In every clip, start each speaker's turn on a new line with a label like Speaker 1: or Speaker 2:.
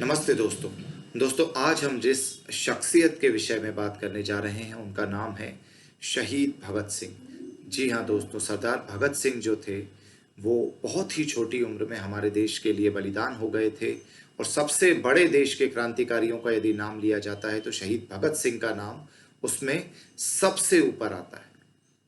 Speaker 1: नमस्ते दोस्तों आज हम जिस शख्सियत के विषय में बात करने जा रहे हैं उनका नाम है शहीद भगत सिंह। जी हाँ दोस्तों, सरदार भगत सिंह जो थे वो बहुत ही छोटी उम्र में हमारे देश के लिए बलिदान हो गए थे। और सबसे बड़े देश के क्रांतिकारियों का यदि नाम लिया जाता है तो शहीद भगत सिंह का नाम उसमें सबसे ऊपर आता है।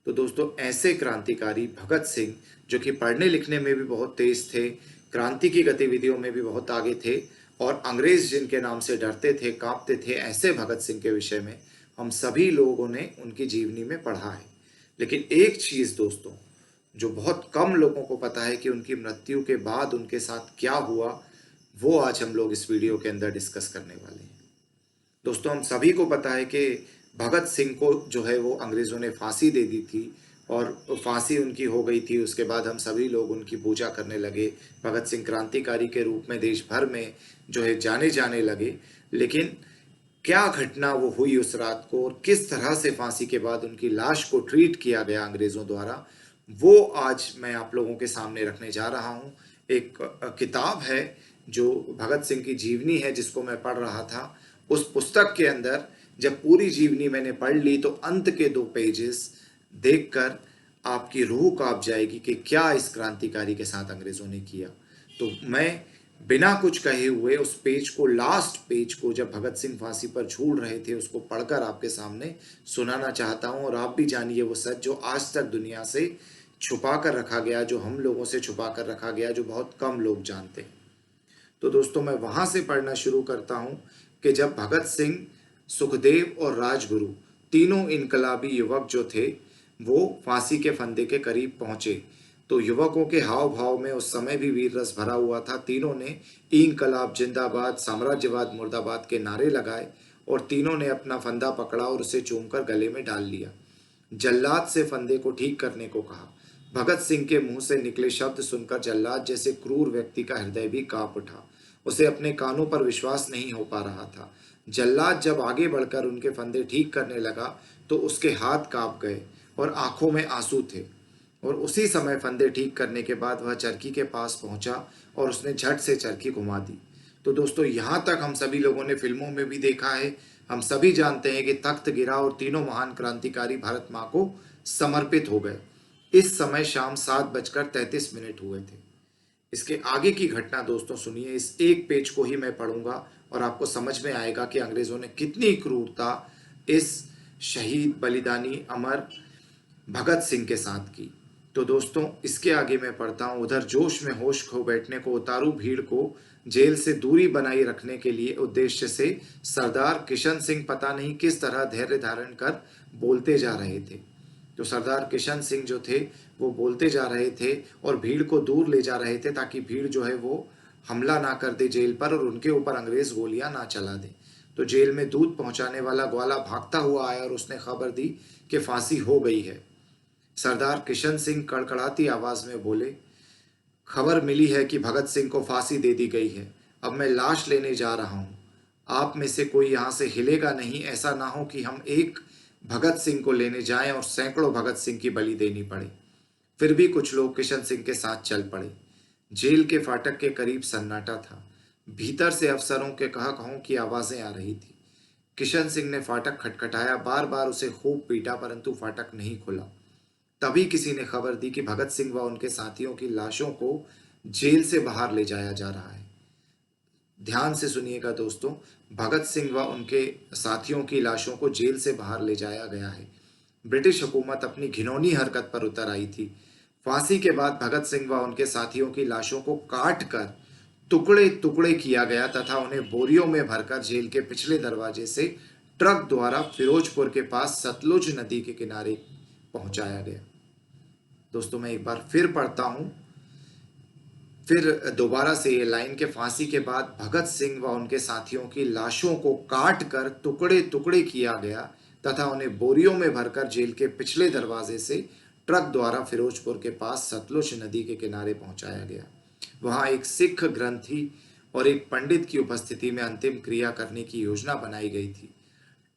Speaker 1: तो दोस्तों ऐसे क्रांतिकारी भगत सिंह जो कि पढ़ने लिखने में भी बहुत तेज थे, क्रांति की गतिविधियों में भी बहुत आगे थे और अंग्रेज जिनके नाम से डरते थे, कांपते थे, ऐसे भगत सिंह के विषय में हम सभी लोगों ने उनकी जीवनी में पढ़ा है। लेकिन एक चीज दोस्तों जो बहुत कम लोगों को पता है कि उनकी मृत्यु के बाद उनके साथ क्या हुआ, वो आज हम लोग इस वीडियो के अंदर डिस्कस करने वाले हैं। दोस्तों हम सभी को पता है कि भगत सिंह को जो है वो अंग्रेज़ों ने फांसी दे दी थी और फांसी उनकी हो गई थी। उसके बाद हम सभी लोग उनकी पूजा करने लगे। भगत सिंह क्रांतिकारी के रूप में देश भर में जो है जाने जाने लगे। लेकिन क्या घटना वो हुई उस रात को और किस तरह से फांसी के बाद उनकी लाश को ट्रीट किया गया अंग्रेज़ों द्वारा, वो आज मैं आप लोगों के सामने रखने जा रहा हूँ। एक किताब है जो भगत सिंह की जीवनी है जिसको मैं पढ़ रहा था। उस पुस्तक के अंदर जब पूरी जीवनी मैंने पढ़ ली तो अंत के 2 पेजेस देखकर आपकी रूह कांप जाएगी कि क्या इस क्रांतिकारी के साथ अंग्रेजों ने किया। तो मैं बिना कुछ कहे हुए उस पेज को, लास्ट पेज को, जब भगत सिंह फांसी पर झूल रहे थे, उसको पढ़कर आपके सामने सुनाना चाहता हूं और आप भी जानिए वो सच जो आज तक दुनिया से छुपा कर रखा गया, जो हम लोगों से छुपा कर रखा गया, जो बहुत कम लोग जानते हैं। तो दोस्तों मैं वहां से पढ़ना शुरू करता हूं कि जब भगत सिंह, सुखदेव और राजगुरु तीनों इनकलाबी युवक जो थे वो फांसी के फंदे के करीब पहुंचे तो युवकों के हाव भाव में उस समय भी वीर रस भरा हुआ था। तीनों ने इनकलाब जिंदाबाद, साम्राज्यवाद मुर्दाबाद के नारे लगाए और तीनों ने अपना फंदा पकड़ा और उसे चूमकर गले में डाल लिया। जल्लाद से फंदे को ठीक करने को कहा। भगत सिंह के मुंह से निकले शब्द सुनकर जल्लाद जैसे क्रूर व्यक्ति का हृदय भी कांप उठा। उसे अपने कानों पर विश्वास नहीं हो पा रहा था। जल्लाद जब आगे बढ़कर उनके फंदे ठीक करने लगा तो उसके हाथ कांप गए और आंखों में आंसू थे। और उसी समय फंदे ठीक करने के बाद वह चरखी के पास पहुंचा और उसने झट से चरखी घुमा दी। तो दोस्तों यहाँ तक हम सभी लोगों ने फिल्मों में भी देखा है। हम सभी जानते हैं कि तख्त गिरा और तीनों महान क्रांतिकारी भारत माँ को समर्पित हो गए। इस समय शाम 7:33 हुए थे। इसके आगे की घटना दोस्तों सुनिए। इस एक पेज को ही मैं पढ़ूंगा और आपको समझ में आएगा कि अंग्रेजों ने कितनी क्रूरता इस शहीद, बलिदानी, अमर भगत सिंह के साथ की। तो दोस्तों इसके आगे मैं पढ़ता हूं। उधर जोश में होश खो बैठने को उतारू भीड़ को जेल से दूरी बनाई रखने के लिए उद्देश्य से सरदार किशन सिंह पता नहीं किस तरह धैर्य धारण कर बोलते जा रहे थे। तो सरदार किशन सिंह जो थे वो बोलते जा रहे थे और भीड़ को दूर ले जा रहे थे ताकि भीड़ जो है वो हमला ना कर दे जेल पर और उनके ऊपर अंग्रेज गोलियां ना चला दे। तो जेल में दूध पहुंचाने वाला ग्वाला भागता हुआ आया और उसने खबर दी कि फांसी हो गई है। सरदार किशन सिंह कड़कड़ाती आवाज में बोले, खबर मिली है कि भगत सिंह को फांसी दे दी गई है। अब मैं लाश लेने जा रहा हूं। आप में से कोई यहां से हिलेगा नहीं। ऐसा ना हो कि हम एक भगत सिंह को लेने जाएं और सैकड़ों भगत सिंह की बलि देनी पड़े। फिर भी कुछ लोग किशन सिंह के साथ चल पड़े। जेल के फाटक के करीब सन्नाटा था। भीतर से अफसरों के कहा कहों की आवाजें आ रही थी। किशन सिंह ने फाटक खटखटाया, बार बार उसे खूब पीटा परंतु फाटक नहीं खुला। तभी किसी ने खबर दी कि भगत सिंह व उनके साथियों की लाशों को जेल से बाहर ले जाया जा रहा है। ध्यान से सुनिएगा दोस्तों, भगत सिंह व उनके साथियों की लाशों को जेल से बाहर ले जाया गया है। ब्रिटिश हुकूमत अपनी घिनौनी हरकत पर उतर आई थी। फांसी के बाद भगत सिंह व उनके साथियों की लाशों को काट कर टुकड़े टुकड़े किया गया तथा उन्हें बोरियों में भरकर जेल के पिछले दरवाजे से ट्रक द्वारा फिरोजपुर के पास सतलुज नदी के किनारे पहुंचाया गया। दोस्तों मैं एक बार फिर पढ़ता हूं, फिर दोबारा से ये लाइन के फांसी के बाद भगत सिंह व उनके साथियों की लाशों को काट कर टुकड़े टुकड़े किया गया तथा उन्हें बोरियों में भरकर जेल के पिछले दरवाजे से ट्रक द्वारा फिरोजपुर के पास सतलुज नदी के किनारे पहुंचाया गया। वहां एक सिख ग्रंथी और एक पंडित की उपस्थिति में अंतिम क्रिया करने की योजना बनाई गई थी।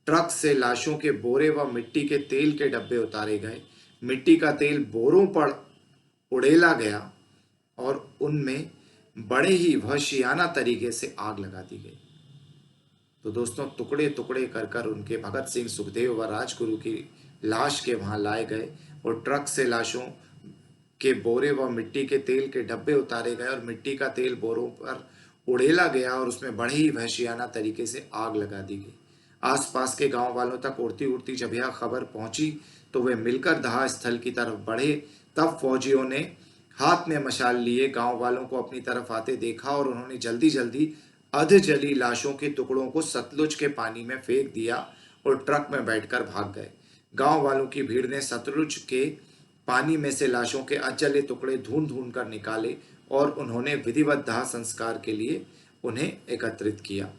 Speaker 1: ट्रक से लाशों के बोरे व मिट्टी के तेल के डब्बे उतारे गए। मिट्टी का तेल बोरों पर उड़ेला गया और उनमें बड़े ही वहशियाना तरीके से आग लगा दी गई। तो दोस्तों टुकड़े टुकड़े कर कर उनके भगत सिंह, सुखदेव व राजगुरु की लाश के वहां लाए गए और ट्रक से लाशों के बोरे व मिट्टी के तेल के डब्बे उतारे गए और मिट्टी का तेल बोरों पर उड़ेला गया और उसमें बड़े ही वहशियाना तरीके से आग लगा दी गई। आसपास के गांव वालों तक उड़ती उड़ती जब यह खबर पहुंची तो वे मिलकर दहा स्थल की तरफ बढ़े। तब फौजियों ने हाथ में मशाल लिए गांव वालों को अपनी तरफ आते देखा और उन्होंने जल्दी जल्दी अध जली लाशों के टुकड़ों को सतलुज के पानी में फेंक दिया और ट्रक में बैठकर भाग गए। गांव वालों की भीड़ ने सतलुज के पानी में से लाशों के अधजले टुकड़े ढूंढ ढूंढ कर निकाले और उन्होंने विधिवत दाह संस्कार के लिए उन्हें एकत्रित किया।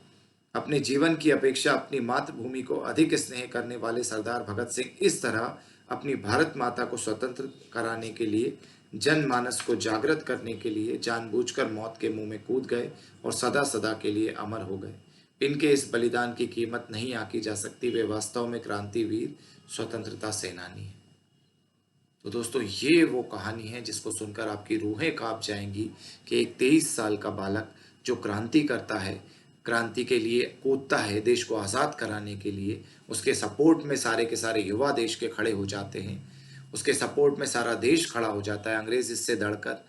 Speaker 1: अपने जीवन की अपेक्षा अपनी मातृभूमि को अधिक स्नेह करने वाले सरदार भगत सिंह इस तरह अपनी भारत माता को स्वतंत्र कराने के लिए, जनमानस को जागृत करने के लिए जानबूझकर मौत के मुंह में कूद गए और सदा सदा के लिए अमर हो गए। इनके इस बलिदान की कीमत नहीं आंकी जा सकती। वे वास्तव में क्रांतिवीर, स्वतंत्रता सेनानी है। तो दोस्तों ये वो कहानी है जिसको सुनकर आपकी रूहें कांप जाएंगी कि एक 23 साल का बालक जो क्रांति करता है, क्रांति के लिए कूदता है देश को आज़ाद कराने के लिए, उसके सपोर्ट में सारे के सारे युवा देश के खड़े हो जाते हैं, उसके सपोर्ट में सारा देश खड़ा हो जाता है। अंग्रेज इससे दड़कर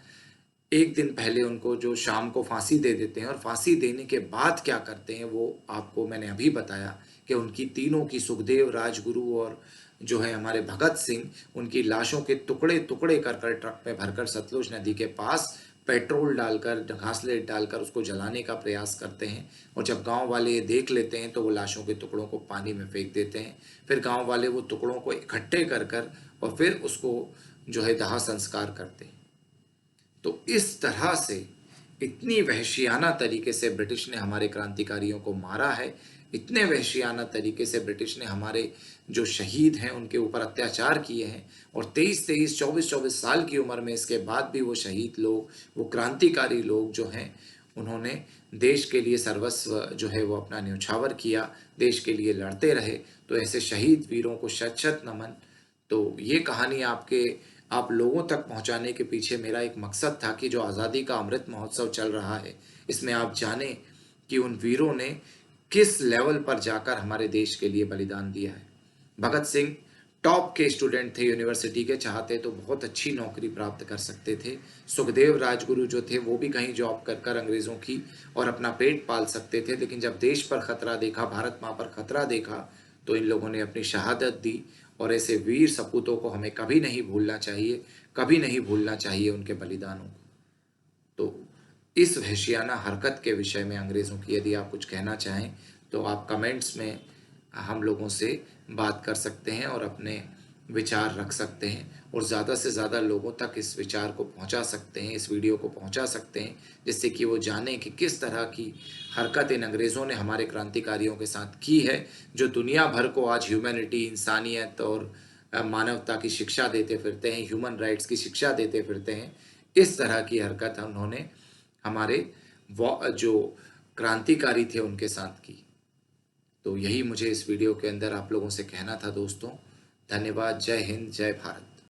Speaker 1: एक दिन पहले उनको जो शाम को फांसी दे देते हैं और फांसी देने के बाद क्या करते हैं वो आपको मैंने अभी बताया कि उनकी तीनों की, सुखदेव, राजगुरु और जो है हमारे भगत सिंह, उनकी लाशों के टुकड़े टुकड़े कर कर ट्रक में भरकर सतलुज नदी के पास पेट्रोल डालकर, घासलेट डालकर उसको जलाने का प्रयास करते हैं। और जब गांव वाले ये देख लेते हैं तो वो लाशों के टुकड़ों को पानी में फेंक देते हैं। फिर गांव वाले वो टुकड़ों को इकट्ठे कर कर और फिर उसको जो है दाह संस्कार करते हैं। तो इस तरह से इतनी वहशियाना तरीके से ब्रिटिश ने हमारे क्रांतिकारियों को मारा है, इतने वहशियाना तरीके से ब्रिटिश ने हमारे जो शहीद हैं उनके ऊपर अत्याचार किए हैं। और 23-23, 24-24 साल की उम्र में इसके बाद भी वो शहीद लोग, वो क्रांतिकारी लोग जो हैं, उन्होंने देश के लिए सर्वस्व जो है वो अपना न्यौछावर किया, देश के लिए लड़ते रहे। तो ऐसे शहीद वीरों को शत शत नमन। तो ये कहानी आप लोगों तक पहुंचाने के पीछे मेरा एक मकसद था कि जो आज़ादी का अमृत महोत्सव चल रहा है, इसमें आप जानें कि उन वीरों ने किस लेवल पर जाकर हमारे देश के लिए बलिदान दिया है। भगत सिंह टॉप के स्टूडेंट थे यूनिवर्सिटी के, चाहते तो बहुत अच्छी नौकरी प्राप्त कर सकते थे। सुखदेव, राजगुरु जो थे वो भी कहीं जॉब कर कर अंग्रेज़ों की और अपना पेट पाल सकते थे। लेकिन जब देश पर खतरा देखा, भारत माँ पर खतरा देखा, तो इन लोगों ने अपनी शहादत दी। और ऐसे वीर सपूतों को हमें कभी नहीं भूलना चाहिए, कभी नहीं भूलना चाहिए उनके बलिदानों को। तो इस वहशियाना हरकत के विषय में अंग्रेज़ों की यदि आप कुछ कहना चाहें तो आप कमेंट्स में हम लोगों से बात कर सकते हैं और अपने विचार रख सकते हैं और ज़्यादा से ज़्यादा लोगों तक इस विचार को पहुंचा सकते हैं, इस वीडियो को पहुंचा सकते हैं, जिससे कि वो जानें कि किस तरह की हरकत इन अंग्रेज़ों ने हमारे क्रांतिकारियों के साथ की है, जो दुनिया भर को आज ह्यूमैनिटी, इंसानियत और मानवता की शिक्षा देते फिरते हैं, ह्यूमन राइट्स की शिक्षा देते फिरते हैं। इस तरह की हरकत उन्होंने हमारे जो क्रांतिकारी थे उनके साथ की। तो यही मुझे इस वीडियो के अंदर आप लोगों से कहना था दोस्तों। धन्यवाद। जय हिंद, जय भारत।